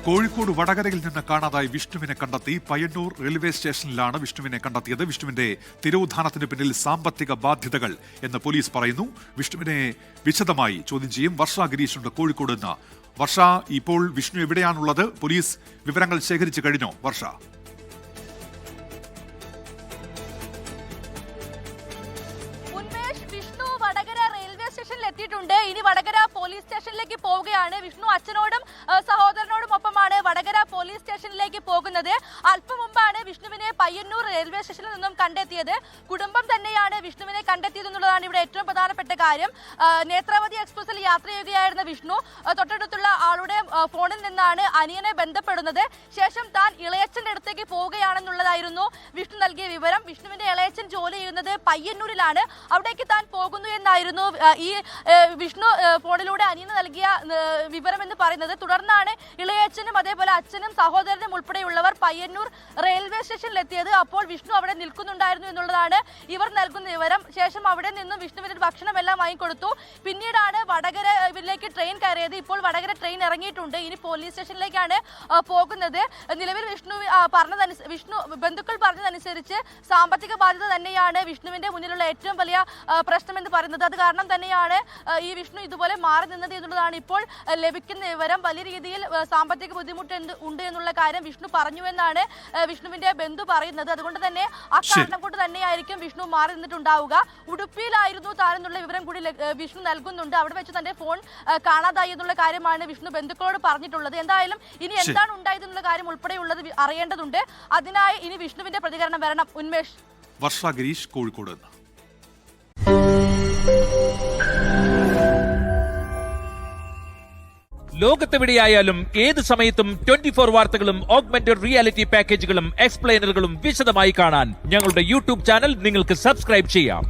കോഴിക്കോട് വടകരയിൽ നിന്ന് കാണാതായി വിഷ്ണുവിനെ കണ്ടെത്തി. പയ്യന്നൂർ റെയിൽവേ സ്റ്റേഷനിലാണ് വിഷ്ണുവിനെ കണ്ടെത്തിയത്. വിഷ്ണുവിന്റെ തിരോധാനത്തിന് പിന്നിൽ സാമ്പത്തിക ബാധ്യതകൾ എന്ന് പോലീസ് പറയുന്നു. വിഷ്ണുവിനെ വിശദമായി ചോദ്യം ചെയ്യും. വർഷ ഗിരീഷുണ്ട് കോഴിക്കോട് നിന്ന്. വർഷ, ഇപ്പോൾ വിഷ്ണു എവിടെയാണുള്ളത്? പോലീസ് വിവരങ്ങൾ ശേഖരിച്ചു കഴിഞ്ഞോ വർഷ? വിഷ്ണു വടകര റെയിൽവേ സ്റ്റേഷനിൽ എത്തിയിട്ടുണ്ട്. ഇനി വടകര പോലീസ് സ്റ്റേഷനിലേക്ക് പോവുകയാണ്. വിഷ്ണു അച്ഛനോടും സഹോദരനോടും ഒപ്പമാണ് വടകര പോലീസ് സ്റ്റേഷനിലേക്ക് പോകുന്നത്. അല്പം മുമ്പാണ് വിഷ്ണുവിനെ പയ്യന്നൂർ റെയിൽവേ സ്റ്റേഷനിൽ നിന്നും കണ്ടെത്തിയത്. കുടുംബം തന്നെയാണ് വിഷ്ണുവിനെ കണ്ടെത്തിയതെന്നുള്ളതാണ് ഇവിടെ ഏറ്റവും പ്രധാനപ്പെട്ട കാര്യം. നേത്രാവതി എക്സ്പ്രസിൽ യാത്ര ചെയ്യുകയായിരുന്ന വിഷ്ണു തൊട്ടടുത്തുള്ള ആളുടെ ഫോണിൽ നിന്നാണ് അനിയനെ ബന്ധപ്പെടുന്നത്. ശേഷം താൻ ഇളയച്ചന്റെ അടുത്തേക്ക് പോവുകയാണെന്നുള്ളതായിരുന്നു വിഷ്ണു നൽകിയ വിവരം. വിഷ്ണുവിന്റെ ഇളയച്ചൻ ജോലി ചെയ്യുന്നത് പയ്യന്നൂരിലാണ്. അവിടേക്ക് താൻ പോകുന്നു എന്നായിരുന്നു ഈ വിഷ്ണു ഫോണിലൂടെ അനിയന് നൽകിയ വിവരം എന്ന് പറയുന്നത്. തുടർന്നാണ് ഇളയച്ചനും അതേപോലെ അച്ഛനും സഹോദരനും ഉൾപ്പെടെയുള്ളവർ പയ്യന്നൂർ റെയിൽവേ സ്റ്റേഷനിൽ എത്തിയത്. അപ്പോൾ വിഷ്ണു അവിടെ നിൽക്കുന്നുണ്ടായിരുന്നു എന്നുള്ളതാണ് ഇവർ നൽകുന്ന വിവരം. ശേഷം അവിടെ നിന്നും വിഷ്ണുവിന് ഭക്ഷണമെല്ലാം വാങ്ങിക്കൊടുത്തു. പിന്നീടാണ് വടകരയിലേക്ക് ട്രെയിൻ കയറിയത്. ഇപ്പോൾ വടകര ട്രെയിൻ ഇറങ്ങിയിട്ടുണ്ട്. ഇനി പോലീസ് സ്റ്റേഷനിലേക്കാണ് പോകുന്നത്. നിലവിൽ വിഷ്ണു ബന്ധുക്കൾ പറഞ്ഞതനുസരിച്ച് സാമ്പത്തിക ബാധ്യത തന്നെയാണ് വിഷ്ണുവിന്റെ മുന്നിലുള്ള ഏറ്റവും വലിയ പ്രശ്നമെന്ന് പറയുന്നത്. അത് കാരണം തന്നെയാണ് ഈ വിഷ്ണു ഇതുപോലെ മാറി നിന്നത് എന്നുള്ളതാണ് ഇപ്പോൾ ലഭിക്കുന്ന വിവരം. വലിയ രീതിയിൽ സാമ്പത്തിക ബുദ്ധിമുട്ട് ഉണ്ട് എന്നുള്ള കാര്യം വിഷ്ണു പറഞ്ഞുവെന്നാണ് വിഷ്ണുവിന്റെ ബന്ധു പറയുന്നത്. അതുകൊണ്ട് തന്നെ അക്കാരണം കൊണ്ട് തന്നെയായിരിക്കും വിഷ്ണു മാറി നിന്നിട്ടുണ്ടാവുക. ഉടുപ്പിയിലായിരുന്നു താനെന്നുള്ള വിവരം കൂടി വിഷ്ണു നൽകുന്നുണ്ട്. അവിടെ വെച്ച് തന്റെ ഫോൺ കാണാതായി എന്നുള്ള കാര്യമാണ് വിഷ്ണു ബന്ധുക്കളോട് പറഞ്ഞിട്ടുള്ളത്. എന്തായാലും ഇനി എന്താണ് ഉണ്ടായതെന്നുള്ള കാര്യം ഉൾപ്പെടെയുള്ളത് അറിയേണ്ടതുണ്ട്. അതിനായി ഇനി വിഷ്ണുവിന്റെ പ്രതികരണം വരണം. ഉന്മേഷ്. വർഷ ഗിരീഷ്, കോഴിക്കോട്. ലോകത്തെവിടെയായാലും ഏത് സമയത്തും 24 വാർത്തകളും ഓഗ്മെന്റഡ് റിയാലിറ്റി പാക്കേജുകളും എക്സ്പ്ലെയിനറുകളും വിശദമായി കാണാൻ ഞങ്ങളുടെ യൂട്യൂബ് ചാനൽ നിങ്ങൾക്ക് സബ്സ്ക്രൈബ് ചെയ്യാം.